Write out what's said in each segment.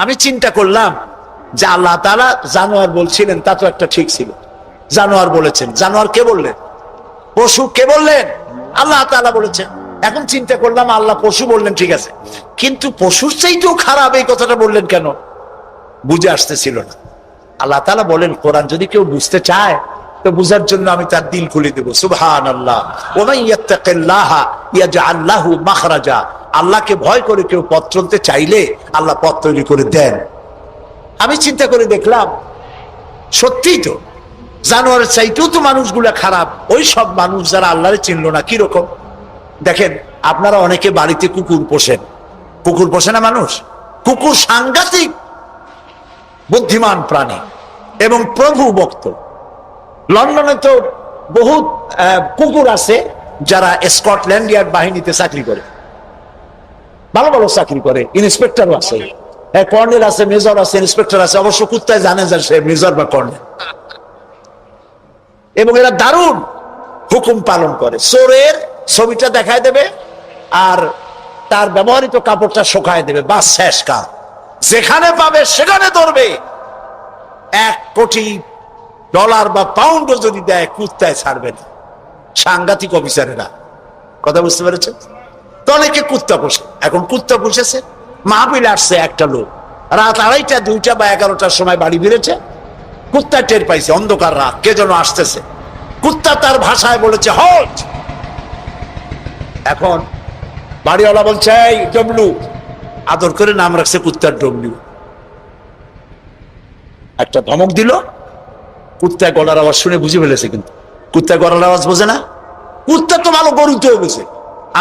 আমি চিন্তা করলাম যে আল্লাহ তাআলা জানোয়ার বলছিলেন, তা তো একটা ঠিক ছিল। জানোয়ার বলেছেন, জানোয়ার কে বললেন? পশু কে বললেন? আল্লাহ তাআলা বলেছেন। এখন চিন্তা করলাম আল্লাহ পশু বললেন, ঠিক আছে, কিন্তু পশুর চাইতেও খারাপ এই কথাটা বললেন কেন? বুঝে আসতেছিল না। আল্লাহ তাআলা বলেন, কোরআন যদি কেউ বুঝতে চায় তো বুঝার জন্য আমি তার দিল খুলে দেব। সুবহানাল্লাহ। ওয়া মান ইয়াত্তাকিল্লাহা ইয়াজআল লাহু মাখরাজা। আল্লাহকে ভয় করে কেউ পথ চলতে চাইলে আল্লাহ পথ তৈরি করে দেন। আমি চিন্তা করে দেখলাম সত্যিই তো জানোয়ারের চাইতেও তো মানুষগুলা খারাপ। ওই সব মানুষ যারা আল্লাহরে চিনল না। কিরকম দেখেন, আপনারা অনেকে বাড়িতে কুকুর পোষেন। কুকুর পোষে না মানুষ? কুকুর সাংঘাতিক বুদ্ধিমান প্রাণী এবং প্রভু ভক্ত। লন্ডনে তো বহুত কুকুর আছে যারা স্কটল্যান্ড ইয়ার্ড বাহিনীতে চাকরি করে, ভালো ভালো চাকরি করে, ইন্সপেক্টরও আছে, কর্নেল আছে, মেজর আছে, ইন্সপেক্টর আছে। অবশ্য কুত্তায় জানে যে সে মেজর বা কর্নেল। এবং এরা দারুণ হুকুম পালন করে। চোরের ছবিটা দেখায় দেবে আর তার ব্যবহৃত কাপড়টা শুকায় দেবে, বাস শেষ কাজ। যেখানে পাবে সেখানে ধরবে। $1 কোটি বা পাউন্ডও যদি দেয় কুত্তায় ছাড়বে না। সাংঘাতিক অফিসারেরা। কথা বুঝতে পেরেছেন? তো অনেকে কুত্তা পোষে। এখন কুত্তা পুষেছে, মাহফিল আসছে একটা লোক, রাত 2:30, 2টা বা 11টার সময় বাড়ি ফিরেছে। কুত্তা টের পাইছে, অন্ধকার রাত, কে যেন আসতেছে। কুত্তা তার ভাষায় বলেছে হল্ট। এখন বাড়িওয়ালা বলছে এই ডবলু, আদর করে নাম রাখছে কুত্তার ডবলু। একটা ধমক দিল, কুত্তায় গলার আওয়াজ শুনে বুঝে ফেলেছে। কিন্তু কুত্তায় গলার আওয়াজ বোঝে না। কুত্তা তো ভালো গরুতে বুঝে।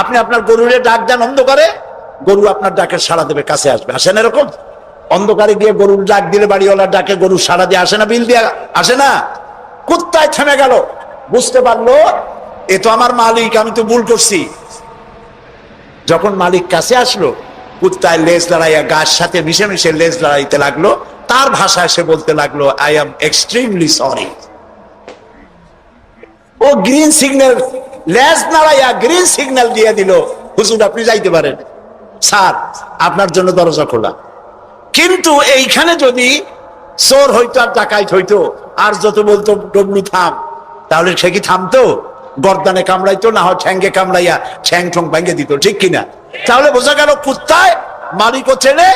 আপনি আপনার গরুরে ডাক দেন অন্ধকারে, গরু আপনার ডাকে সাড়া দেবে, কাছে আসবে। আসেন এরকম? অন্ধকারে গিয়ে গরুর ডাক দিলে বাড়িওয়ালার ডাকে গরু সাড়া দিয়ে আসে না? বিল দিয়ে আসে না? কুত্তায় থেমে গেল, বুঝতে পারলো এ তো আমার মালিক, আমি তো ভুল করছি। যখন মালিক কাছে আসলো, কুত্তায় লেজ লড়াইয়া গাছ সাথে মিশে মিশে লেজ লড়াইতে লাগলো। তার ভাষায় সে বলতে লাগলো আই এম এক্সট্রিমলি সরি। ও গ্রিন সিগন্যাল, লেজ নাড়াইয়া গ্রিন সিগন্যাল দিয়ে দিল, হুজুর আপনি যাইতে পারেন, স্যার আপনার জন্য দরজা খোলা। কিন্তু এইখানে যদি চোর হইতো আর ডাকাইত হইতো আর যত বলতো ডবলু থাম, তাহলে সে কি থামতো? গর্দানে কামড়াইতো, না হয় ঠ্যাঙ্গে কামড়াইয়া ঠ্যাং ঠং ভেঙে দিত, ঠিক কিনা? তাহলে বোঝা গেল কুত্তায় মালিকও চেনে,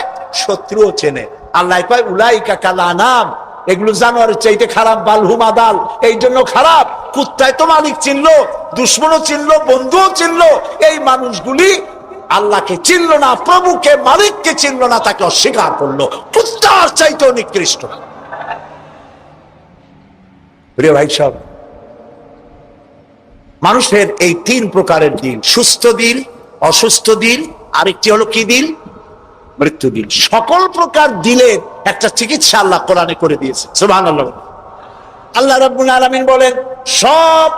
শত্রুও চেনে। আল্লাহ কয় উলাইকা কাল আনাম, এগুলো জানোয়ারের চাইতে খারাপ, বালহুম আদাল, এই জন্য খারাপ। কুত্তায় তো মালিক চিনলো, দুশ্মনও চিনলো, বন্ধুও চিনলো। এই মানুষগুলি আল্লাহকে চিনল না, প্রভুকে মালিককে চিনল না, তাকে অস্বীকার করলো। কুত্তার চাইতেও নিকৃষ্ট। প্রিয় ভাই সব, মানুষের এই 3 প্রকারের দিল, সুস্থ দিল, অসুস্থ দিল, আরেকটি হলো কি দিল? মৃত্যু দিল। সকল প্রকার দিলের একটা চিকিৎসা আল্লাহ কোরআনে করে দিয়েছে। সুবহানাল্লাহ। আল্লাহ রাব্বুল আলামিন বলেন সব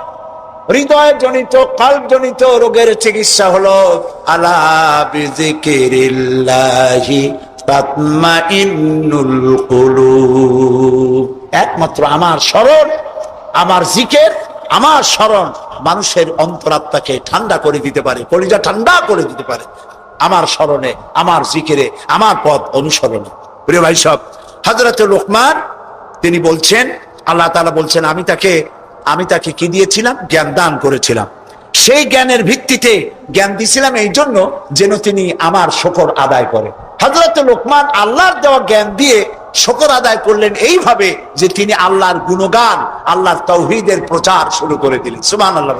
হৃদয় জনিত, কলব জনিত রোগের চিকিৎসা হলো আলা বিযিকিরিল্লাহি তাতমাইন্নুল কুলুব। একমাত্র আমার স্মরণ, আমার জিকির, আমার স্মরণ মানুষের অন্তরাত্মাকে ঠান্ডা করে দিতে পারে, কলিজা ঠান্ডা করে দিতে পারে। আমার স্মরণে, আমার জিকিরে, আমার পথ অনুসরণে। প্রিয় ভাই সব, হযরত লোকমান তিনি বলছেন, আল্লাহ তাআলা বলছেন আমি তাকে কি দিয়েছিলাম? জ্ঞান দান করেছিলাম। সেই জ্ঞানের ভিত্তিতে জ্ঞান দিয়েছিলাম এই জন্য যেন তিনি আমার শুকর আদায় করে। হযরত লোকমান আল্লাহর দেওয়া জ্ঞান দিয়ে শুকর আদায় করলেন এইভাবে যে তিনি আল্লাহর গুণগান, আল্লাহর তাওহীদের প্রচার শুরু করে দিলেন। সুবহানাল্লাহ।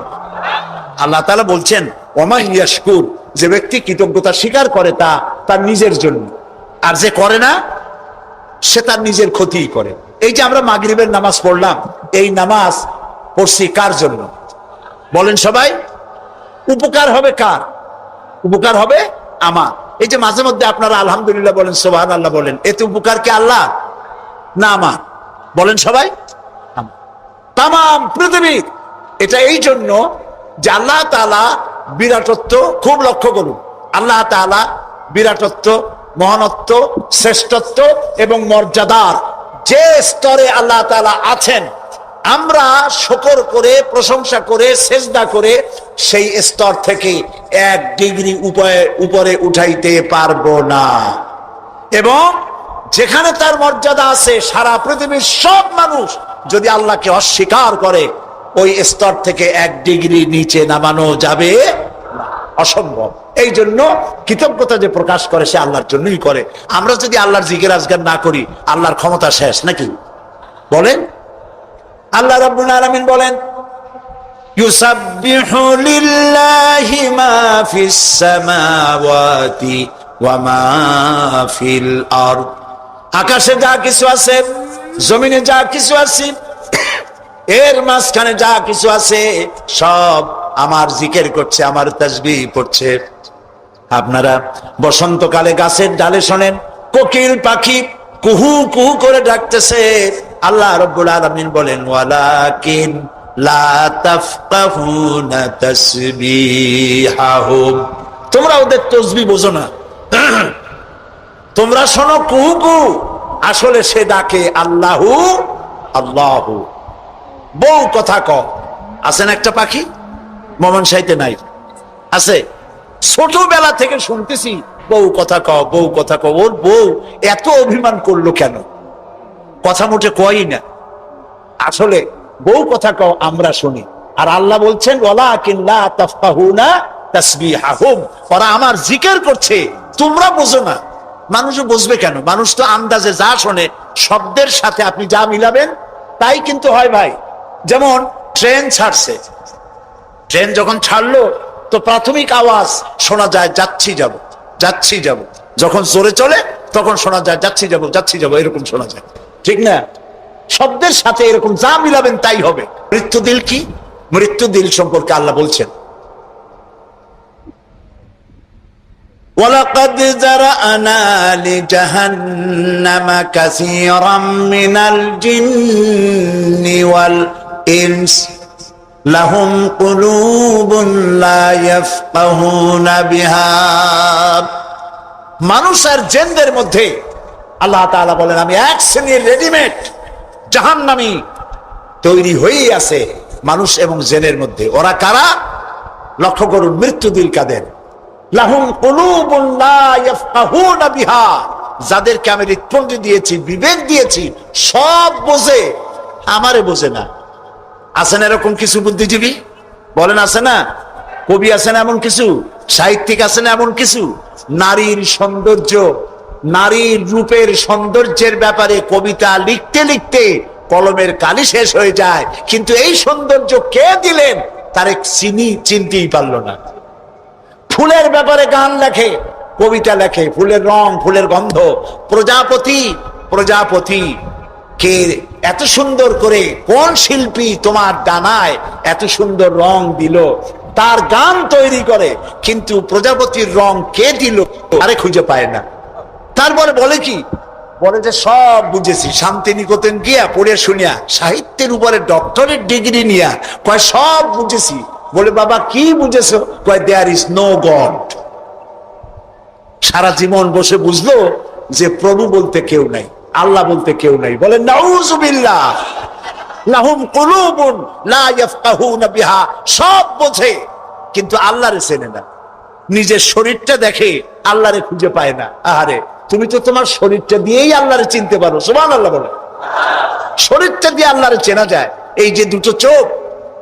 আল্লাহ তাআলা বলছেন ওমান ইয়াশকুর, যে ব্যক্তি কৃতজ্ঞতা স্বীকার করে তা তার নিজের জন্য, আর যে করে না সে তার নিজের ক্ষতিই করে। এই যে আমরা মাগরিবের নামাজ পড়লাম, এই নামাজ পড়ছি কার জন্য? বলেন সবাই। উপকার হবে কার? উপকার হবে আমার। এই যে মাঝে মধ্যে আপনারা আলহামদুলিল্লাহ বলেন, সুবহানাল্লাহ বলেন, এতে উপকার কি আল্লাহ না আমার? বলেন সবাই। তামাম পৃথিবীর। এটা এই জন্য যে আল্লাহ তাআলা বিরাটত্ব, খুব লক্ষ্য করুন, আল্লাহ তাআলা বিরাটত্ব, মহানত্ব, শ্রেষ্ঠত্ব এবং মর্যাদার যে স্তরে আল্লাহ তাআলা আছেন, আমরা শুকর করে, প্রশংসা করে, সেজদা করে সেই স্তর থেকে 1 ডিগ্রি উপরে উঠাইতে পারবো না। এবং যেখানে তার মর্যাদা আছে, সারা পৃথিবীর সব মানুষ যদি আল্লাহকে অস্বীকার করে, ওই স্তর থেকে 1 ডিগ্রি নিচে নামানো যাবে না, অসম্ভব। এই জন্য কৃতজ্ঞতা যে প্রকাশ করে সে আল্লাহর জন্যই করে। আমরা যদি আল্লাহর জিকির আজগার না করি, আল্লাহর ক্ষমতা শেষ নাকি? বলেন। আল্লাহ রাব্বুল আলামিন বলেন, ইউসাব্বিহু লিল্লাহি মা ফিস সামাওয়াতি ওয়া মা ফিল আরদ। আকাশে যা কিছু আছে, জমিনে যা কিছু আছে, এর মাঝখানে যা কিছু আছে, সব আমার জিকির করছে, আমার তাসবিহ পড়ছে। আপনারা বসন্তকালে গাছের ডালে শোনেন কোকিল পাখি কুহু কুহু করে ডাকতেছে। আল্লাহ রাব্বুল আলামিন বলেন, ওয়ালাকিন লা তাফকাহুনা তাসবিহাহুম। তোমরা ওদের তাসবিহ বোঝো না, তোমরা শোনো কুহু কুহু, আসলে সে ডাকে আল্লাহু আল্লাহু। বউ কথা কও, আছেন একটা পাখি মোমন সাইতে নাই, আছে? ছোটবেলা থেকে শুনতেছি বউ কথা কও, বউ কথা কও। ওর বউ এত অভিমান করলো কেন? কথা মোটে কয়ই না। আসলে বউ কথা কও আমরা শুনি, আর আল্লাহ বলছেন ওয়ালাকিন লা তাফকাহুনা তাসবিহাহুম, ওরা আমার জিকির করছে, তোমরা বোঝো না। মানুষও বুঝবে কেন? মানুষ তো আন্দাজে যা শোনে, শব্দের সাথে আপনি যা মিলাবেন তাই কিন্তু হয় ভাই। যেমন ট্রেন ছাড়ছে, ট্রেন যখন ছাড়লো তো প্রাথমিক আওয়াজ শোনা যায় যাচ্ছি যাব, যাচ্ছি যাব। যখন জোরে চলে তখন শোনা যায় যাচ্ছি যাব, যাচ্ছি যাব, এরকম শোনা যায়, ঠিক না? শব্দের সাথে এরকম যা মিলাবেন তাই হবে। মৃত্যু দিল কি? মৃত্যু দিল সম্পর্কে আল্লাহ বলছেন, ওয়ালাকাদ যারানা লিজাহান্নামা কাসীরাম মিনাল জিন্নি ওয়াল ইনস লাহুম কুলুবুন লা ইয়াফকাহুনা বিহা। মানুষ আর জিনদের মধ্যে আল্লাহ তাআলা বলেন, আমি এক শ্রেণীর রেডিমেড জাহান্নামী তৈরি হয়েই আছে মানুষ এবং জিনের মধ্যে। ওরা কারা? লক্ষ্য করুন, মৃত্যু দিল কাদের? লাহুম কুলুবুন লা ইয়াফকাহুনা বিহা, যাদেরকে আমি হৃৎপিণ্ড দিয়েছি, বিবেক দিয়েছি, সব বোঝে, আমারে বোঝে না। আছেন এরকম কিছু বুদ্ধিজীবী? বলেন আছে না? কবি আছেন এমন কিছু? সাহিত্যিক আছেন এমন কিছু? নারীর সৌন্দর্য, নারীর রূপের সৌন্দর্যের ব্যাপারে কবিতা লিখতে লিখতে কলমের কালি শেষ হয়ে যায়, কিন্তু এই সৌন্দর্য কে দিলেন তার চিনতেই পারলো না। ফুলের ব্যাপারে গান লেখে, কবিতা লেখে, ফুলের রং, ফুলের গন্ধ। প্রজাপতি, প্রজাপতি কে এত সুন্দর করে, কোন শিল্পী তোমার ডানায় এত সুন্দর রং দিল, তার গান তৈরি করে, কিন্তু প্রজাপতির রং কে দিল আরে খুঁজে পায় না। তারপরে বলে কি? বলে যে সব বুঝেছি, শান্তিনিকেতন গিয়া পড়ে শুনিয়া, সাহিত্যের উপরে ডক্টরেট ডিগ্রি নিয়া কয় সব বুঝেছি। বলে বাবা কি বুঝেছো? কয় দেয়ার ইজ নো গড। সারা জীবন বসে বুঝলো যে প্রভু বলতে কেউ নাই, আল্লাহ বলতে কেউ নাই। বলে নাউযুবিল্লাহ। লাহুম কুলুবুন লা ইয়াফকাহুনা বিহা, সব বোঝে কিন্তু আল্লাহরে চেনে না। নিজের শরীরটা দেখে, আল্লাহরে খুঁজে পায় না। আহারে, তুমি তো তোমার শরীরটা দিয়েই আল্লাহরে চিনতে পারো। সুবহানাল্লাহ বলে। শরীরটা দিয়ে আল্লাহরে চেনা যায়। এই যে দুটো চোখ,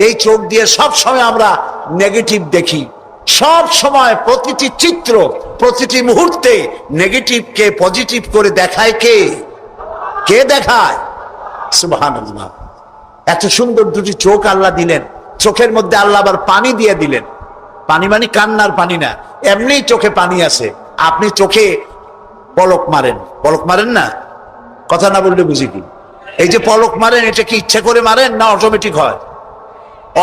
এই চোখ দিয়ে সব সময় আমরা নেগেটিভ দেখি, সব সময় প্রতিটি চিত্র, প্রতিটি মুহূর্তে নেগেটিভকে পজিটিভ করে দেখায় কে? কে দেখায়? সুবহানাল্লাহ। এত সুন্দর দুটি চোখ আল্লাহ দিলেন, চোখের মধ্যে আল্লাহ আবার পানি দিয়ে দিলেন। পানি মানে কান্নার পানি না, এমনি চোখে পানি আছে। আপনি চোখে পলক মারেন, পলক মারেন না? কথা না বললে বুঝি কি? এই যে পলক মারেন, এটা কি ইচ্ছে করে মারেন না অটোমেটিক হয়?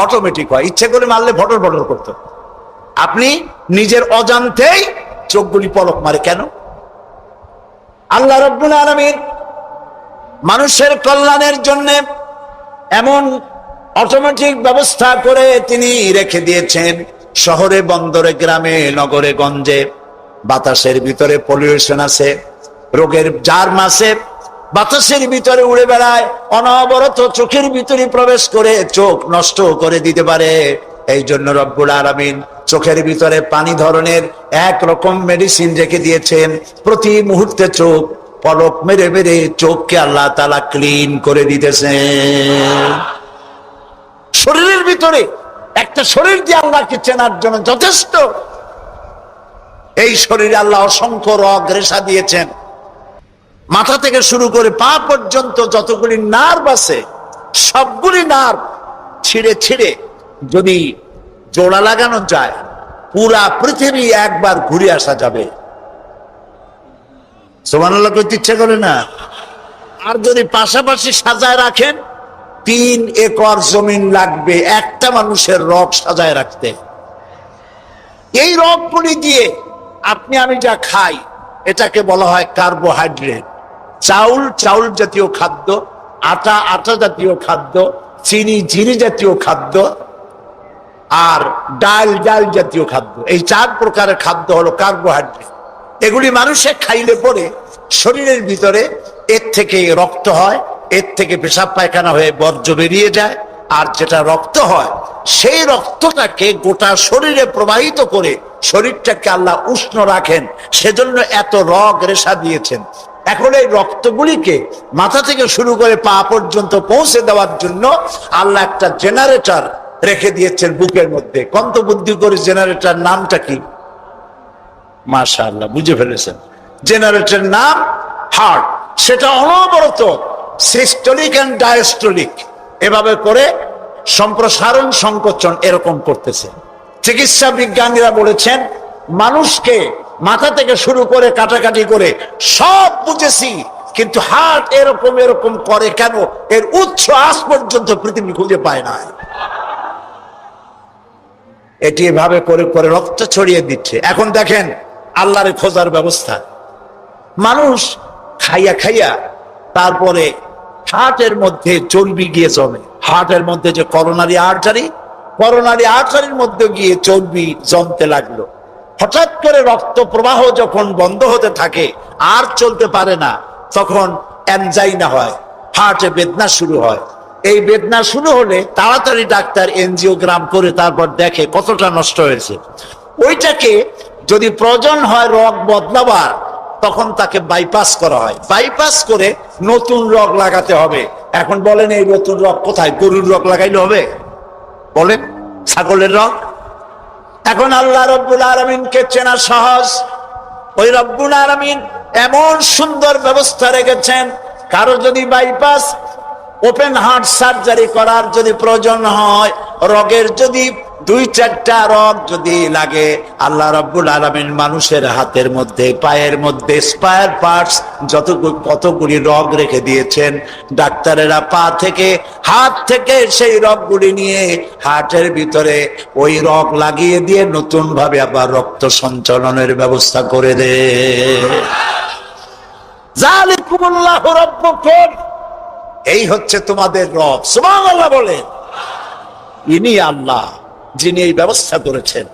অটোমেটিক হয়। ইচ্ছে করে মারলে ফটর ফটর করতো। আপনি নিজের অজান্তেই চোখগুলি পলক মারে কেন? আল্লাহ রাব্বুল আলামিন মানুষের কল্যাণের জন্য এমন অটোমেটিক ব্যবস্থা করে তিনি রেখে দিয়েছেন। শহরে, বন্দরে, গ্রামে, নগরে, গঞ্জে বাতাসের ভিতরে পলিউশন আছে, রোগের জার্ম আছে, বাতাসের ভিতরে উড়ে বেড়ায়, অনবরত চোখের ভিতরে প্রবেশ করে চোখ নষ্ট করে দিতে পারে। এই জন্য রব্বুল আলামিন চোখের ভিতরে পানি ধরনের এক রকম মেডিসিন রেখে দিয়েছেন। প্রতি মুহূর্তে চোখ পলক মেরে মেরে চোখকে আল্লাহ তাআলা ক্লিন করে দিতেছেন। শরীরের ভিতরে একটা শরীর দিয়ে আল্লাহকে চেনার জন্য যথেষ্ট। এই শরীরে আল্লাহ অসংখ্য রগ রেশা দিয়েছেন। মাথা থেকে শুরু করে পা পর্যন্ত যতগুলি নার্ভ আছে সবগুলি নার্ভ ছিঁড়ে ছিঁড়ে যদি জোড়া লাগানো যায় পুরা পৃথিবী একবার ঘুরে আসা যাবে। সুবহানাল্লাহ করতে ইচ্ছা করে না? আর যদি পাশাপাশি সাজায় রাখেন 3 একর জমিন লাগবে একটা মানুষের রগ সাজায় রাখতে। এই রগগুলি দিয়ে আপনি আমি যা খাই এটাকে বলা হয় কার্বোহাইড্রেট। চাউল চাউল জাতীয় খাদ্য, আটা আটা জাতীয় খাদ্য, চিনি জাতীয় খাদ্য, আর ডাল ডাল জাতীয় খাদ্য। এই 4 প্রকারের খাদ্য হলো কার্বোহাইড্রেট। এগুলি মানুষে খাইলে পরে শরীরের ভিতরে এর থেকে রক্ত হয়, এর থেকে পেশাব পায়খানা হয়ে বর্জ্য বেরিয়ে যায়। আর যেটা রক্ত হয় সেই রক্তটাকে গোটা শরীরে প্রবাহিত করে শরীরটাকে আল্লাহ উষ্ণ রাখেন। সেজন্য এত রগ রেশা দিয়েছেন। এখন এই রক্তগুলিকে মাথা থেকে শুরু করে পা পর্যন্ত পৌঁছে দেওয়ার জন্য আল্লাহ একটা জেনারেটর রেখে দিয়েছেন বুকের মধ্যে। কন্ত বুদ্ধি করে জেনারেটর নামটা কি? মাশাআল্লাহ বুঝে ফেলেছেন। জেনারেটর নাম হার্ট। সেটা অনবরত সিস্টোলিক এন্ড ডায়াস্টোলিক এভাবে করে সম্প্রসারণ সংকোচন এরকম করতেছে। চিকিৎসা বিজ্ঞানীরা বলেছেন মানুষকে মাথা থেকে শুরু করে কাটাকাটি করে সব বুঝেছি, কিন্তু হার্ট এরকম এরকম করে কেন, এর উৎস আজ পর্যন্ত পৃথিবী খুঁজে পায় না। এটি এভাবে করে করে রক্ত ছড়িয়ে দিচ্ছে। এখন দেখেন আল্লাহর খোঁজার ব্যবস্থা। মানুষ খাইয়া খাইয়া তারপরে হার্টের মধ্যে চর্বি গিয়ে জমে। হার্টের মধ্যে যে করোনারি আর্টারির মধ্যে গিয়ে চর্বি জমতে লাগলো। হঠাৎ করে রক্ত প্রবাহ যখন বন্ধ হতে থাকে, আর চলতে পারে না, তখন অ্যানজাইনা হয়, হার্টে বেদনা শুরু হয়। এই বেদনা শুরু হলে তাড়াতাড়ি ডাক্তার এনজিওগ্রাম করে তারপর দেখে কতটা নষ্ট হয়েছে। ওইটাকে যদি প্রয়োজন হয় রগ বদলাবার, তখন তাকে বাইপাস করা হয়। বাইপাস করে নতুন রগ লাগাতে হবে। এখন বলেন এই নতুন রগ কোথায়? গরুর রগ লাগাইলে হবে? বলেন ছাগলের রগ? এখন আল্লাহ রব্বুল আলামিনকে চেনা সহজ। ওই রব্বুল আলামিন এমন সুন্দর ব্যবস্থা রেখেছেন, কারো যদি বাইপাস ওপেন হার্ট সার্জারি করার যদি প্রয়োজন হয়, রগের যদি 2-4টা রগ যদি লাগে, আল্লাহ রাব্বুল আলামিন মানুষের হাতের মধ্যে পায়ের মধ্যে স্পায়ার পার্টস কতগুলি রগ রেখে দিয়েছেন। ডাক্তারেরা পা থেকে হাত থেকে সেই রগগুলি নিয়ে হার্টের ভিতরে ওই রগ লাগিয়ে দিয়ে নতুন ভাবে আবার রক্ত সঞ্চালনের ব্যবস্থা করে দেয়। যালিকুমুল্লাহু রাব্বুকুম, এই হচ্ছে তোমাদের রব। সুবহানাল্লাহ বলেন। ইনি আল্লাহ যিনি এই ব্যবস্থা করেছেন।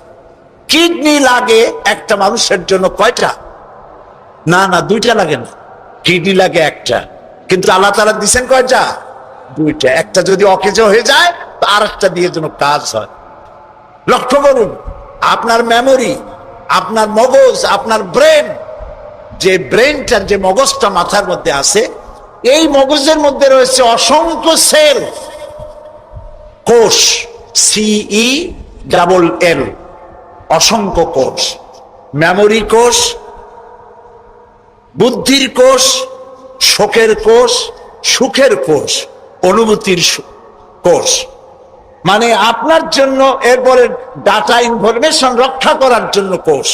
কিডনি লাগে একটা মানুষের জন্য কয়টা? না 2টা লাগে না, কিডনি লাগে একটা, কিন্তু আল্লাহ তাআলা দিবেন কয়টা? 2টা। একটা যদি অকেজ হয়ে যায় তো আরেকটা দিয়ে যেন কাজ হয়। লক্ষ্য করুন, আপনার মেমোরি, আপনার মগজ, আপনার ব্রেন, যে ব্রেনটা, যে মগজটা মাথার মধ্যে আছে, এই মগজের মধ্যে রয়েছে অসংখ্য সেল, কোষ, CELL, অসংখ্য কোষ। মেমোরি কোষ, বুদ্ধির কোষ, শোকের কোষ, সুখের কোষ, অনুভূতির কোষ। মানে আপনার জন্য, এরপরে ডাটা ইনফরমেশন রক্ষা করার জন্য কোষ।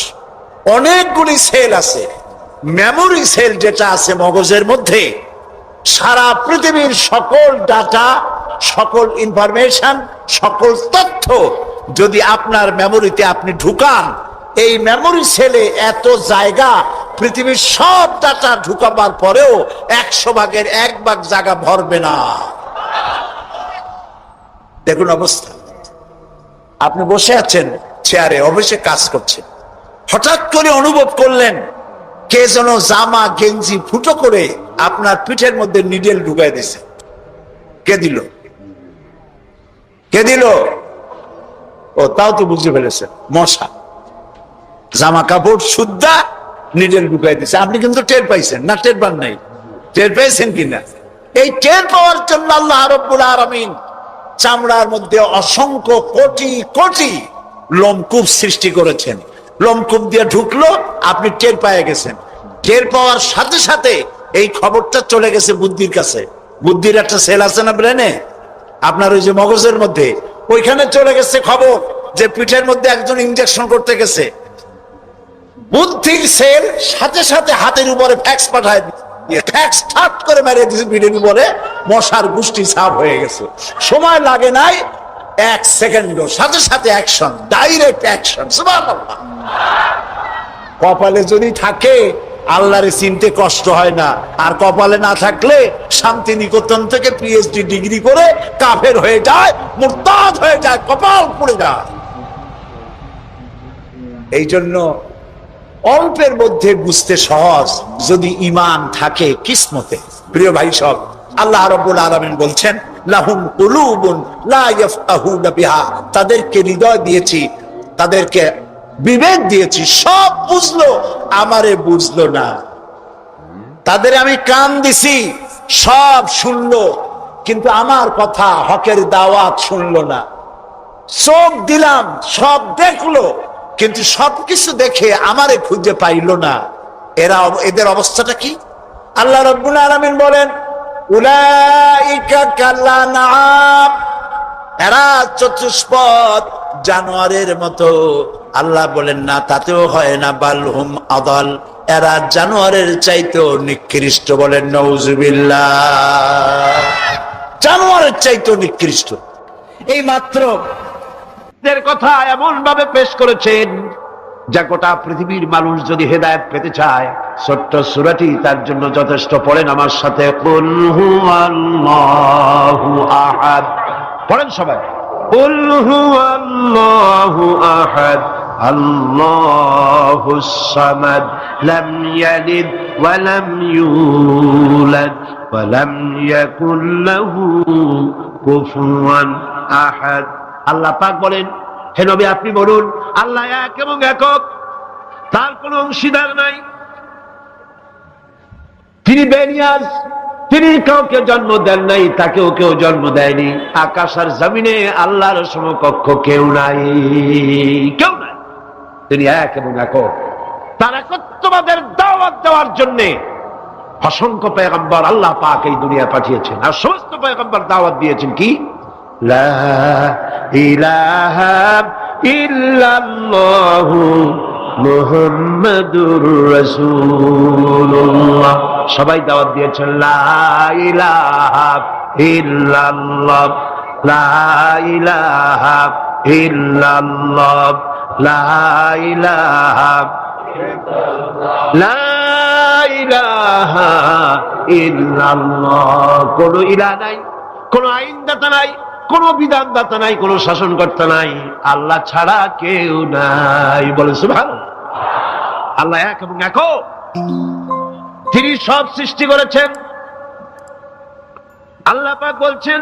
অনেকগুলি সেল আছে। মেমোরি সেল যেটা আছে মগজের মধ্যে, সারা পৃথিবীর সকল ডাটা, সকল ইনফরমেশন, সকল তথ্য যদি আপনার মেমোরিতে আপনি ঢুকান, এই মেমোরি সেলে এত জায়গা, পৃথিবীর সব ডাটা ঢুকাবার পরেও 100 ভাগের 1 ভাগ জায়গা ভরবে না। দেখুন অবস্থা। আপনি বসে আছেন চেয়ারে, অফিসে কাজ করছেন, হঠাৎ করে অনুভব করলেন কে যেন জামা গেঞ্জি ফুটো করে আপনার পিঠের মধ্যে নিডেল ঢুকাই দিছে। কে দিল? কে দিল? ও, তাও তো বুঝতে পেরেছেন, মশা। জামা কাপড় শুদ্ধা, নিডেল ঢুকাই দিছে, আপনি কিন্তু টের পাইছেন না? টের পান নাই? টের পেয়েছেন কিনা? এই টের পাওয়ার জন্য আল্লাহ রাব্বুল আলামিন চামড়ার মধ্যে অসংখ্য কোটি কোটি লোমকূপ সৃষ্টি করেছেন। লোমকূপ দিয়ে ঢুকলো, আপনি টের পেয়ে গেছেন। টের পাওয়ার সাথে সাথে এই খবরটা চলে গেছে বুদ্ধির কাছে। বুদ্ধির একটা সেল আছে না ব্রেনে, আপনার ওই যে মগজের মধ্যে, ওইখানে চলে গেছে খবর যে পিঠের মধ্যে একজন ইনজেকশন করতে গেছে। বুদ্ধির সেল সাথে সাথে হাতের উপরে ফ্যাক্স পাঠায় দিয়ে ফ্যাক্স ঠাট করে মেরে দিয়েছে পিঠের উপরে, মশার গোষ্ঠী সাফ হয়ে গেছে। সময় লাগে নাই 1 সেকেন্ডও, সাথে সাথে অ্যাকশন, ডাইরেক্ট অ্যাকশন। সুবহানাল্লাহ। কপালে যদি থাকে আল্লাহরে চিনতে কষ্ট হয় না, আর কপালে না থাকলে শান্তিনিকেতন থেকে পিএইচডি ডিগ্রি করে কাফের হয়ে যায়, মুরতাদ হয়ে যায়, কপাল পুড়ে যায়। এই জন্য অল্পের মধ্যে বুঝতে সহজ, যদি ঈমান থাকে কিসমতে। প্রিয় ভাই সব, আল্লাহ রাব্বুল আলামিন বলছেন লাহুম কুলুবুন লা ইয়াফকাহুনা বিহা, তাদেরকে হৃদয় দিয়েছি, তাদেরকে বিবেক দিয়েছি, সব বুঝলো, আমারে বুঝলো না। তাদের আমি কান দিছি, সব শুনলো, কিন্তু আমার কথা হকের দাওয়াত শুনলো না। চোখ দিলাম, সব দেখলো, কিন্তু সবকিছু দেখে আমারে খুঁজে পাইলো না। এদের অবস্থাটা কি? আল্লাহ রাব্বুল আলামিন বলেন উলাইকা কাল্লানাম, এরা চতুষ্পদ জানোয়ারের মতো। আল্লাহ বলেন না, তাতেও হয় না, বালহুম আদাল, এরা জানোয়ারের চাইতেও নিকৃষ্ট। বলেন নাউজুবিল্লাহ। জানোয়ারের চাইতেও নিকৃষ্ট। এই মাত্র এর কথা এমন ভাবে পেশ করেছেন যা গোটা পৃথিবীর মানুষ যদি হেদায়েত পেতে চায়, ছোট্ট সূরাটি তার জন্য যথেষ্ট। পড়েন আমার সাথে, কুল হুয়াল্লাহু আহাদ। পড়েন সবাই, কুল হুয়াল্লাহু আহাদ আল্লাহুস সামাদ লাম ইয়ালিদ ওয়া লাম ইউলাদ ওয়া লাম ইয়াকুল লাহু কুফুয়ান আহাদ। আল্লাহ পাক বলেন, হে নবী আপনি বলুন, আল্লাহ এক এবং একক, তার কোনো অংশীদার নাই, তিনি বেনিয়াজ, তিনি কাউকে জন্ম দেন নাই, তাকেও কেউ জন্ম দেয়নি। আকাশ আর জমিনে আল্লাহর সমকক্ষ কেউ নাই, কেউ নাই। তিনি এক এবং একক। তার একত্ববাদের দাওয়াত দেওয়ার জন্য অসংখ্য পয়গম্বর আল্লাহ পাক এই দুনিয়া পাঠিয়েছেন, আর সমস্ত পয়গম্বর দাওয়াত দিয়েছেন কি? লা ইলাহা ইল্লাল্লাহু মুহাম্মাদুর রাসূলুল্লাহ। সবাই দাওয়াত দিয়েছেন লা ইলাহা ইল্লাল্লাহ, লা ইলাহা ইল্লাল্লাহ, লা ইলাহা লা ইলাহা ইল্লাল্লাহ। কোন ইলাহ নাই, কোন আইনদাতা নাই, কোন বিধানদাতা নাই, কোন শাসনকর্তা নাই, আল্লাহ ছাড়া কেউ নাই। বলে সুবহানাল্লাহ। আল্লাহ এক এবং একক, তিনি সব সৃষ্টি করেছেন। আল্লাহ পাক বলছেন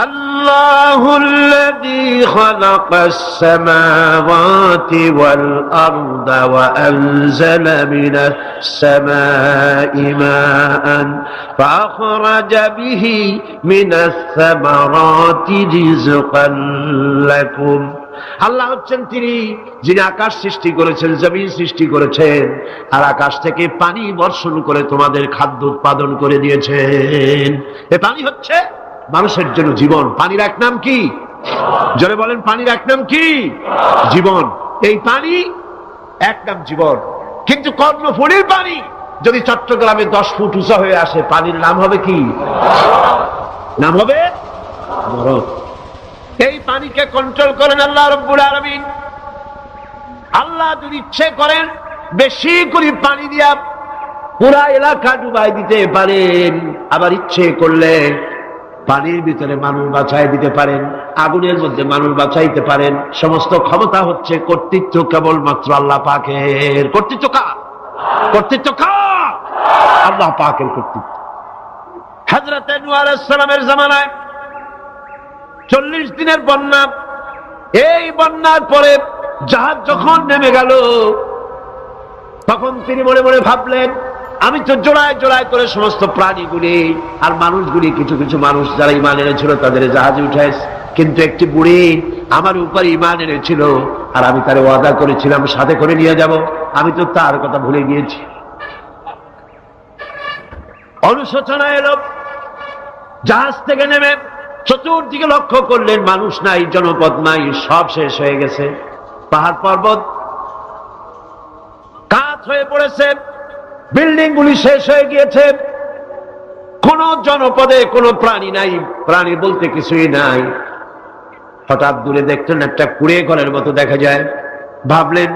আল্লাহুল্লাযী খালাকাস সামাওয়াতি ওয়াল আরদা ওয়া আনজালা মিনাস সামাই মাআন ফাআখরাজা বিহি মিনাস সামারাতি রিজকান লাকুম। আল্লাহ হচ্ছেন তিনি যিনি আকাশ সৃষ্টি করেছেন, জমিন সৃষ্টি করেছেন, আর আকাশ থেকে পানি বর্ষণ করে তোমাদের খাদ্য উৎপাদন করে দিয়েছেন। এই পানি হচ্ছে মানুষের জন্য জীবন। পানির এক নাম কি? জোরে বলেন, পানির এক নাম কি? জীবন। এই পানি এক নাম জীবন। কিন্তু কর্ণফুলীর পানি যদি চট্টগ্রামে 10 ফুট উঁচা হয়ে আসে, পানির নাম হবে কি? নাম হবে মরণ। এই পানিকে কন্ট্রোল করেন আল্লাহ রাব্বুল আলামিন। আল্লাহ যদি ইচ্ছে করেন বেশি করে পানি দিয়া পুরা এলাকা ডুবাই দিতে পারেন, আবার ইচ্ছে করলে পানির ভিতরে মানুষ বাঁচাই দিতে পারেন, আগুনের মধ্যে মানুষ বাঁচাইতে পারেন। সমস্ত ক্ষমতা হচ্ছে, কর্তৃত্ব কেবলমাত্র আল্লাহ পাকের। কর্তৃত্ব কার? কর্তৃত্ব কার? আল্লাহ পাকের কর্তৃত্ব। হযরত নূহ আলাইহিস সালামের জামানায় 40 দিনের বন্যা। এই বন্যার পরে জাহাজ যখন নেমে গেল, তখন তিনি মনে মনে ভাবলেন, আমি তো জোড়ায় জোড়ায় করে সমস্ত প্রাণীগুলি আর মানুষগুলি, কিছু কিছু মানুষ যারা ঈমান এনেছিল তাদের জাহাজে উঠাইছে, কিন্তু একটি বুড়ি আমার উপর ঈমান এনেছিল আর আমি তার ওয়াদা করেছিলাম সাথে করে নিয়ে যাব, আমি তো তার কথা ভুলে গিয়েছি। অনুশোচনা এলো। জাহাজ থেকে নেমে চতুর্দিকে লক্ষ্য করলেন, মানুষ নাই, জনপদ নাই, সব শেষ হয়ে গেছে। পাহাড় পর্বত কাত হয়ে পড়েছে, বিল্ডিং গুলি শেষ হয়ে গিয়েছে, কোন জনপদে কোনো প্রাণী নাই, প্রাণী বলতে কিছুই নাই। হঠাৎ দূরে দেখলেন একটা কুড়ে ঘরের মতো দেখা যায়। ভাবলেন,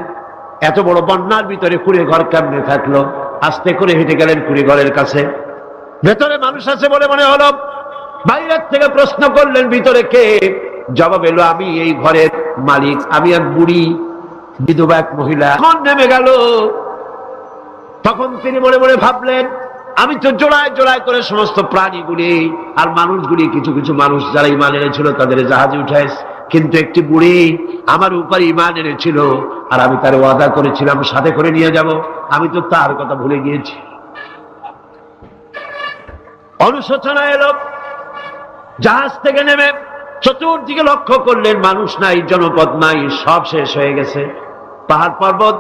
এত বড় বন্যার ভিতরে কুড়ে ঘর কেমনে থাকলো? আস্তে করে হেঁটে গেলেন কুড়ে ঘরের কাছে। ভেতরে মানুষ আছে বলে মনে হলো। বাইরের থেকে প্রশ্ন করলেন, ভিতরে কে? জবাব এলো, আমি এই ঘরের মালিক, আমি এক বুড়ি বিধবা এক মহিলা। এখন নেমে গেল। তখন তিনি মনে মনে ভাবলেন, আমি তো জোড়ায় জোড়ায় করে সমস্ত প্রাণীগুলি আর মানুষগুলি, কিছু কিছু মানুষ যারা ঈমান এনেছিল তাদের জাহাজে উঠাইছে, কিন্তু একটি বুড়ি আমার উপর ঈমান এনেছিল আর আমি তার ওয়াদা করেছিলাম সাথে করে নিয়ে যাব, আমি তো তার কথা ভুলে গিয়েছি। অনুশোচনা এলো। জাহাজ থেকে নেমে চতুর্দিকে লক্ষ্য করলেন, মানুষ নাই, জনপদ নাই, সব শেষ হয়ে গেছে। পাহাড় পর্বত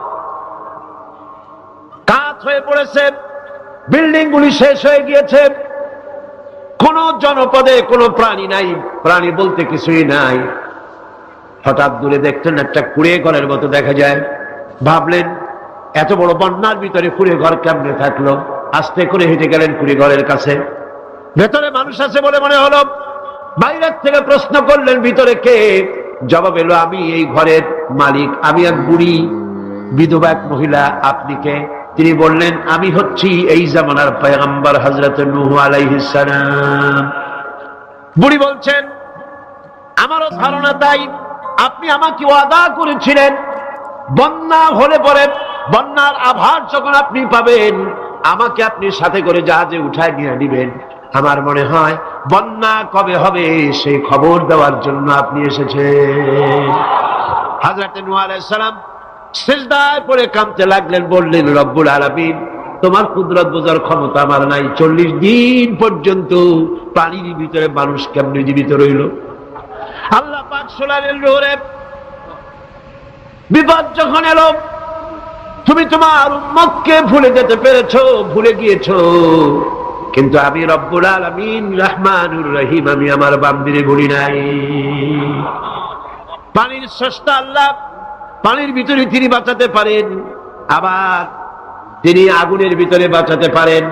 কাত হয়ে পড়েছে, বিল্ডিং গুলি শেষ হয়ে গিয়েছে, কোন জনপদে কোনো প্রাণী নাই, প্রাণী বলতে কিছুই নাই। হঠাৎ দূরে দেখলেন একটা কুড়ে ঘরের মতো দেখা যায়। ভাবলেন, এত বড় বন্যার ভিতরে কুড়ে ঘর কেমনে থাকলো? আস্তে করে হেঁটে গেলেন কুড়ে ঘরের কাছে। ভেতরে মানুষ আছে বলে মনে হলো। বাইরের থেকে প্রশ্ন করলেন, ভিতরে কে? জবাব এলো, আমি এই ঘরের মালিক, আমি এক বুড়ি বিধবা এক মহিলা, আপনি কে? তিনি বললেন, আমি হচ্ছি এই জামানার পয়গম্বর হযরত নূহ আলাইহিস সালাম। বুড়ি বলছেন, আমারও ধারণা তাই, আপনি আমাকে ওয়াদা করেছিলেন বন্যা হলে পরে, বন্যার আভার যখন আপনি পাবেন আমাকে আপনি সাথে করে জাহাজে উঠায় নিয়ে দিবেন। আমার মনে হয় বন্যা কবে হবে সেই খবর দেওয়ার জন্য আপনি এসেছেন। হযরত নূহ আলাইহিস সালাম সিজদায় পড়ে কাঁদতে লাগলেন, বললেন, রব্বুল আলামিন, তোমার কুদরত বোঝার ক্ষমতা আমার নাই। 40 দিন পর্যন্ত পানির ভিতরে মানুষ কেমনে জীবিত রইল? আল্লাহ পাক শোনালেন, নূরে, বিপদ যখন এলো তুমি তোমার উম্মতকে ভুলে যেতে পেরেছো, ভুলে গিয়েছো, কিন্তু আমি রব্বুল আলামিন রহমানুর রহিম, আমি আমার বান্দিরে ভুলি নাই। পানির স্রষ্টা আল্লাহ, পানির ভিতরে তিনি বাঁচাতে পারেন, আবার তিনি আগুনের ভিতরে বাঁচাতে পারেন,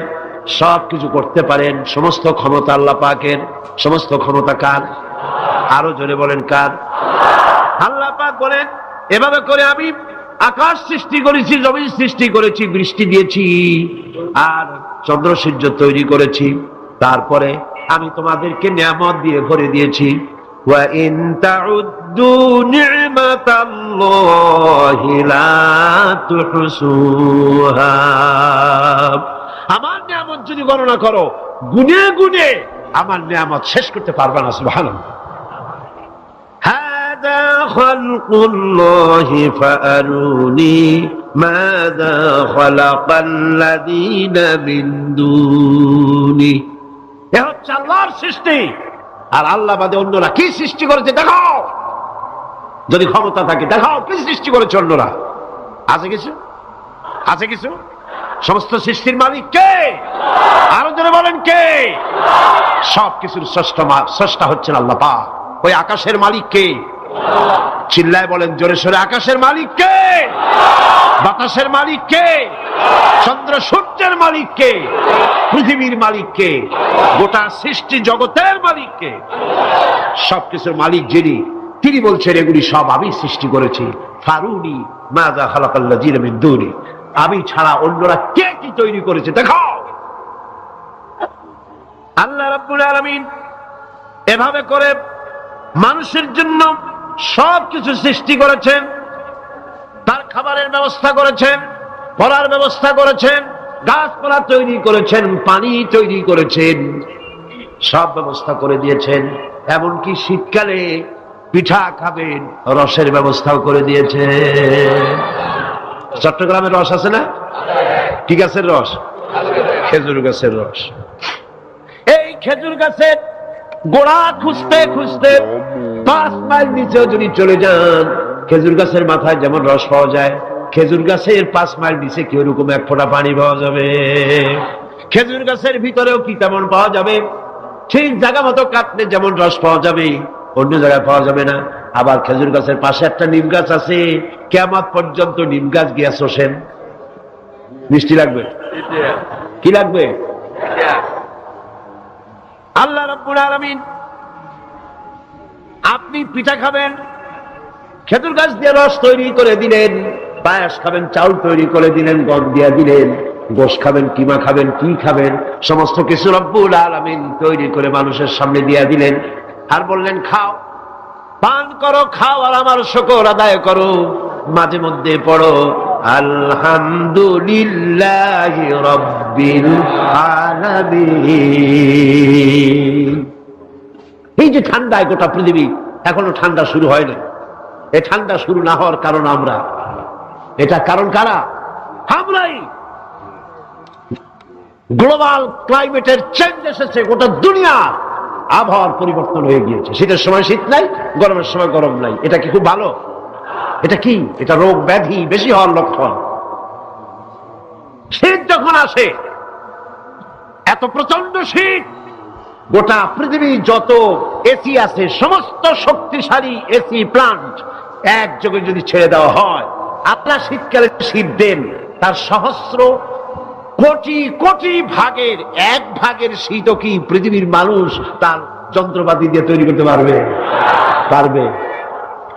সবকিছু করতে পারেন। সমস্ত ক্ষমতা আল্লাহ পাকের। সমস্ত ক্ষমতা কার? আরো জোরে বলেন, কার? আল্লাহ পাক বলেন, এভাবে করে আমি আকাশ সৃষ্টি করেছি, জমিন সৃষ্টি করেছি, বৃষ্টি দিয়েছি আর চন্দ্র সূর্য তৈরি করেছি, তারপরে আমি তোমাদেরকে নিয়ামত দিয়ে ভরে দিয়েছি। ওয়া ইন তাউদ্দু নি'মাতাল্লাহি লা তুহসুহা, আমার নিয়ামত যদি গণনা করো, গুনে গুনে আমার নিয়ামত শেষ করতে পারবে না। সুবহানাল্লাহ। হাদা খালকুল্লাহি ফাআরুনি মাযা খালাকাল্লাযীনা মিন দুনি। এ হচ্ছে আল্লাহর সৃষ্টি, আর আল্লাহ বাদে অন্যরা কি সৃষ্টি করেছে দেখাও। যদি ক্ষমতা থাকে দেখাও কি সৃষ্টি করেছে অন্যরা। আছে কিছু? আছে কিছু? সমস্ত সৃষ্টির মালিক কে? আরো জোরে বলেন, কে? সব কিছুর স্রষ্টা হচ্ছেন আল্লাহ পাক। ওই আকাশের মালিক কে? চিল্লায় বলেন জোরে সোরে, আকাশের মালিক কে? বাতাসের মালিক কে? চন্দ্র সূর্যের মালিক কে? পৃথিবীর মালিক কে? গোটা সৃষ্টি জগতের মালিক কে? সবকিছুর মালিক যিনি, তিনি বলছেন এগুলি সব আমি সৃষ্টি করেছি। ফারুনি মাযা খালাকাল্লাযীনা মিন দুনি, আমি ছাড়া অন্যরা কে কি তৈরি করেছে দেখাও। আল্লাহ রাব্বুল আলামিন এভাবে করে মানুষের জন্য সবকিছু সৃষ্টি করেছেন। তার খাবারের ব্যবস্থা করেছেন, পড়ার ব্যবস্থা করেছেন, গাছপালা তৈরি করেছেন, পানি তৈরি করেছেন, সব ব্যবস্থা করে দিয়েছেন। এমনকি শীতকালে পিঠা খাবেন, রসের ব্যবস্থাও করে দিয়েছেন। চট্টগ্রামের রস আছে না? কি গাছের রস? খেজুর গাছের রস। এই খেজুর গাছের গোড়া খুঁজতে খুঁজতে 5 মাইল নিচেও যদি চলে যান, খেজুর গাছের মাথায় যেমন রস পাওয়া যায়, খেজুর গাছের 5 মাইল নিচে কি ওরকম এক ফোঁটা পানি পাওয়া যাবে? খেজুর গাছের ভিতরেও কি তেমন পাওয়া যাবে? ঠিক জায়গা মতো কাটলে যেমন রস পাওয়া যাবে, অন্য জায়গায় পাওয়া যাবে না। আবার খেজুর গাছের পাশে একটা নিম গাছ আছে, কিয়ামত পর্যন্ত নিম গাছ গিয়া শোষেন। মিষ্টি লাগবে? কি লাগবে? আল্লাহ রাব্বুল আলামিন, আপনি পিঠা খাবেন, খেজুর গাছ দিয়ে রস তৈরি করে দিলেন, পায়েস খাবেন, চাউল তৈরি করে দিলেন, গম দিয়ে দিলেন, গোশ খাবেন, কিমা খাবেন, কি খাবেন, সমস্ত কিছু রব্বুল আলামিন তৈরি করে মানুষের সামনে দিয়ে দিলেন। আর বললেন খাও, পান করো, খাও, আর আমার শুকর আদায় করো। মাঝে মধ্যে পড়ো আলহামদুলিল্লাহি রাব্বিল আলামিন। এই যে ঠান্ডায় গোটা পৃথিবী, এখনো ঠান্ডা শুরু হয় না। এই ঠান্ডা শুরু না হওয়ার কারণ আমরা। এটা কারণ কারা? আমরাই। গ্লোবাল ক্লাইমেটের চেঞ্জ এসেছে, গোটা দুনিয়া আবহাওয়ার পরিবর্তন হয়ে গিয়েছে। শীতের সময় শীত নাই, গরমের সময় গরম নাই। এটা কি খুব ভালো? এটা কি? এটা রোগ ব্যাধি বেশি হওয়ার লক্ষণ। শীত যখন আসে, এত প্রচন্ড শীত, গোটা পৃথিবী যত এসি আছে, সমস্ত শক্তিশালী এসি প্লান্ট একযোগে যদি ছেড়ে দেওয়া হয়, আপনার শীতকালে শীত দেন, তার সহস্র কোটি কোটি ভাগের 1 ভাগের শীতও কি পৃথিবীর মানুষ তার যন্ত্রপাতি দিয়ে তৈরি করতে পারবে? পারবে।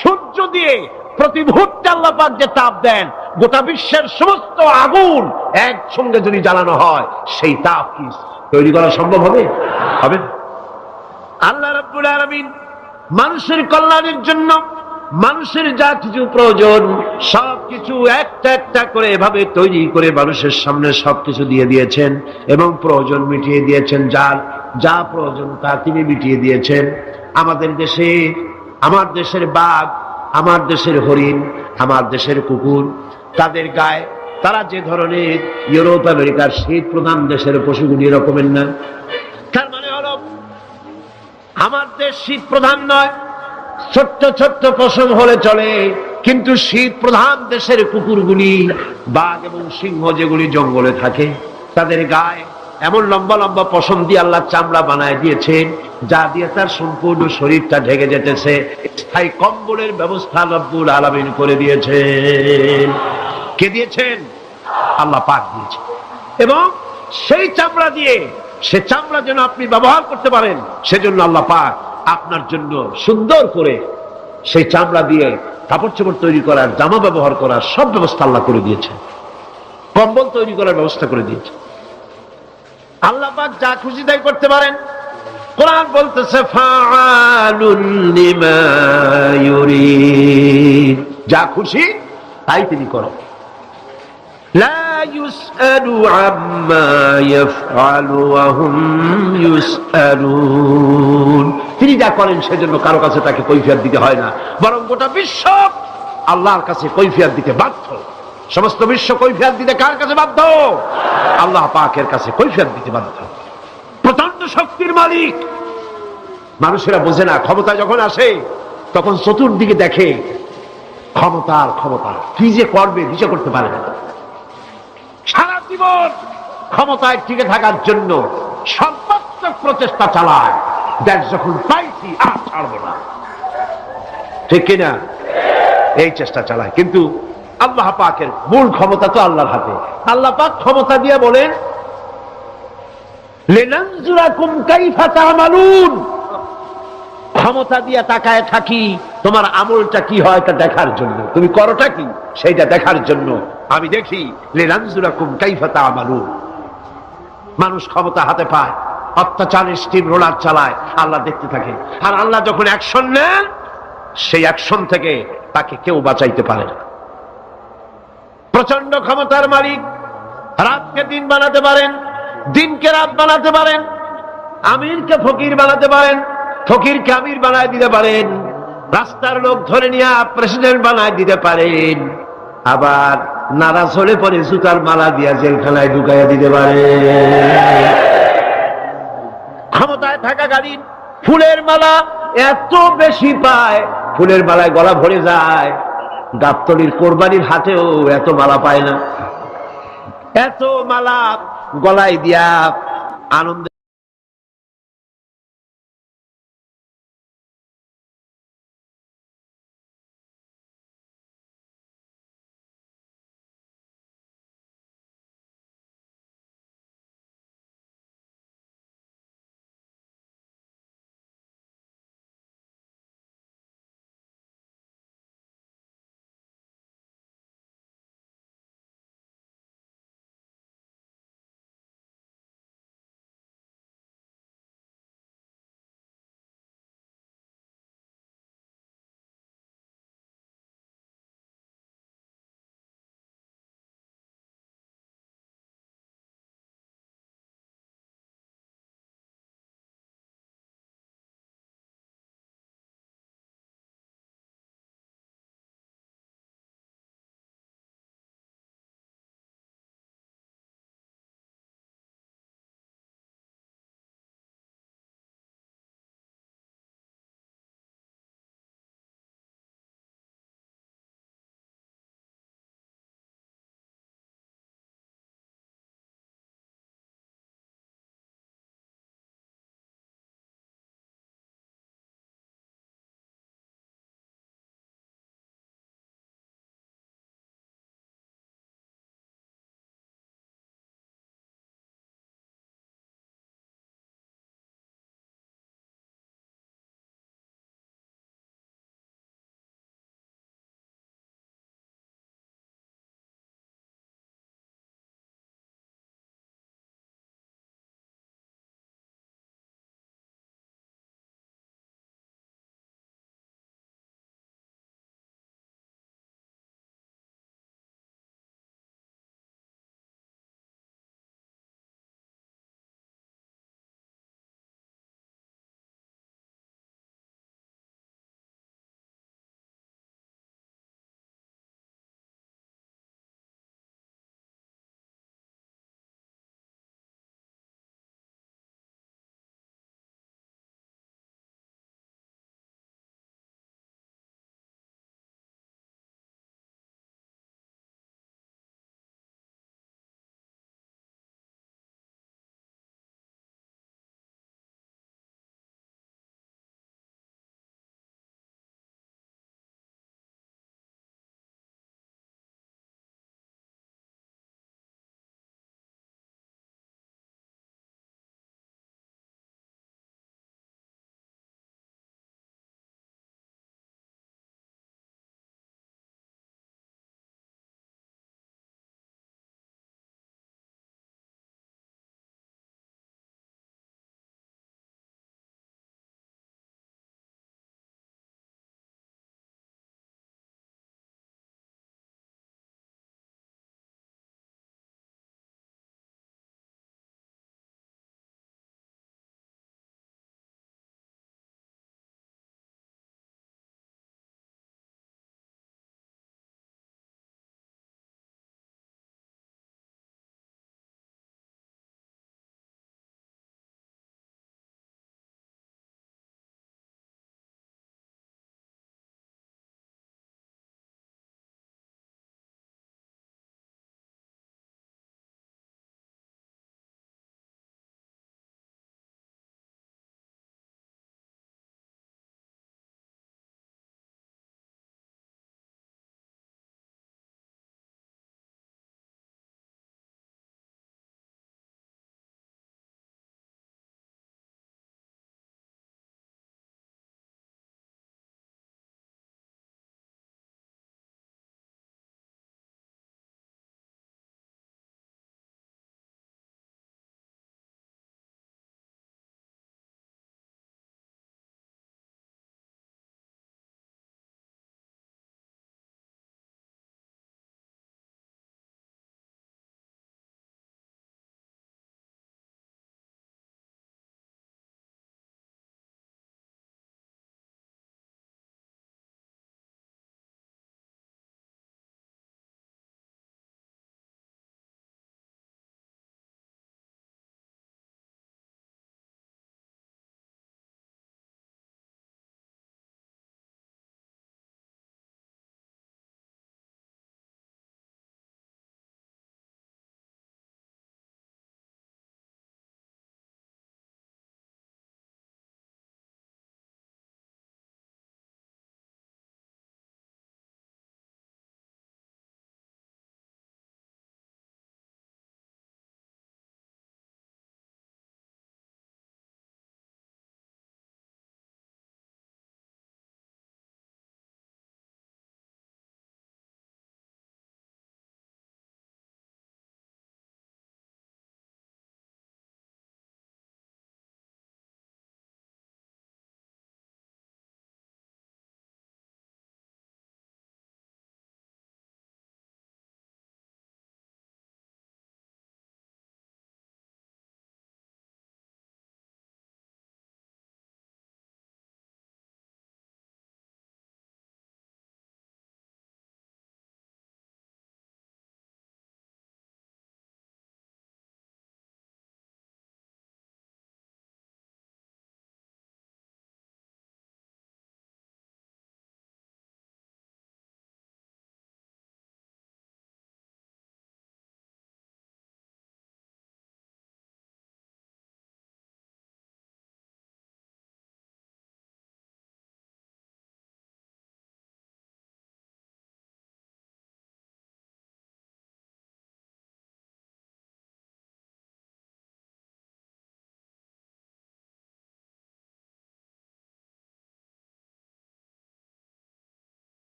সূর্য দিয়ে প্রতি মুহূর্তে আল্লাহ পাক যে তাপ দেন, গোটা বিশ্বের সমস্ত আগুন একসঙ্গে যদি জ্বালানো হয়, সেই তাপ কি তৈরি করা সম্ভব হবে? হবে। আল্লাহ রাব্বুল আলামিন মানুষের কল্যাণের জন্য মানুষের যা কিছু প্রয়োজন সবকিছু একটা একটা করে এভাবে তৈরি করে মানুষের সামনে সবকিছু দিয়ে দিয়েছেন এবং প্রয়োজন মিটিয়ে দিয়েছেন। যার যা প্রয়োজন তা তিনি মিটিয়ে দিয়েছেন। আমাদের দেশে, আমার দেশের বাঘ, আমার দেশের হরিণ, আমার দেশের কুকুর, তাদের গায়ে তারা যে ধরনের ইউরোপ আমেরিকার শীত প্রধান দেশের পশুগুলি রকমের না। তার মানে হলো আমার দেশ শীত প্রধান নয়, ছোট্ট ছোট্ট পশম হলে চলে, কিন্তু শীত প্রধান দেশের কুকুরগুলি, বাঘ এবং সিংহ যেগুলি জঙ্গলে থাকে, তাদের গায়ে এমন লম্বা লম্বা পশম দিয়ে আল্লাহ চামড়া বানায় দিয়েছেন, যা দিয়ে তার সম্পূর্ণ শরীরটা ঢেকে যেতেছে। স্থায়ী কম্বলের ব্যবস্থা রব্বুল আলামিন করে দিয়েছেন। কে দিয়েছেন? আল্লাহ পাক দিয়েছেন। এবং সেই চামড়া দিয়ে, সে চামড়া যেন আপনি ব্যবহার করতে পারেন, সেজন্য আল্লাহ পাক আপনার জন্য সুন্দর করে সেই চামড়া দিয়ে কাপড় চোপড় তৈরি করার, জামা ব্যবহার করার সব ব্যবস্থা আল্লাহ করে দিয়েছেন। কম্বল তৈরি করার ব্যবস্থা করে দিয়েছেন। আল্লাহ পাক যা খুশি তাই করতে পারেন। কোরআন বলতেছে ফাআলুন লিমা ইউরিদ, যা খুশি তাই তিনি করেন। লা ইউসআলু আম্মা ইয়াফআলু ওয়া হুম ইউসআলুন, তিনি যা করেন সেজন্য কারো কাছে তাকে কৈফিয়ত দিতে হয় না, বরং গোটা বিশ্ব আল্লাহর কাছে কৈফিয়ত দিতে বাধ্য। সমস্ত বিশ্ব কৈফিয়ত দিতে কার কাছে বাধ্য? আল্লাহ পাকের কাছে কৈফিয়ত দিতে বাধ্য। প্রচন্ড শক্তির মালিক। মানুষেরা বোঝে না, ক্ষমতা যখন আসে তখন চতুর্দিকে দেখে ক্ষমতার ক্ষমতা, কি যে করবে দিশা করতে পারে না। সারা জীবন ক্ষমতায় টিকে থাকার জন্য সর্বাত্মক প্রচেষ্টা চালায়, দেশ যখন পাইছি আর ছাড়বো না, ঠিক কিনা? এই চেষ্টা চালায়। কিন্তু আল্লাহ পাকের মূল ক্ষমতা তো আল্লাহর হাতে। আল্লাহ পাক ক্ষমতা দিয়ে বলেন লিনানজুরাকুম কাইফা তা'মালুন, ক্ষমতা দিয়ে তাকায় থাকি তোমার আমলটা কি হয় তা দেখার জন্য, তুমি করোটা কি সেইটা দেখার জন্য আমি দেখি। লিনানজুরাকুম কাইফা তা'মালুন। মানুষ ক্ষমতা হাতে পায়, অত্যাচারের স্টিম রোলার চালায়, আল্লাহ দেখতে থাকে। আর আল্লাহ যখন অ্যাকশন নেন, সেই অ্যাকশন থেকে তাকে কেউ বাঁচাইতে পারে না। প্রচন্ড ক্ষমতার মালিক। রাতকে দিন বানাতে পারেন, দিনকে রাত বানাতে পারেন, আমিরকে ফকির বানাতে পারেন, ফকিরকে আমির বানায় দিতে পারেন, রাস্তার লোক ধরে নিয়ে প্রেসিডেন্ট বানায় দিতে পারেন, আবার নারাজ হলে পরে জুতার মালা দিয়া জেলখানায় ঢুকাইয়া দিতে পারে। ক্ষমতায় থাকাকালীন ফুলের মালা এত বেশি পায়, ফুলের মালায় গলা ভরে যায়। গাবতলীর কোরবানির হাটেও এত মালা পায় না, এত মালা গলায় দিয়া আনন্দ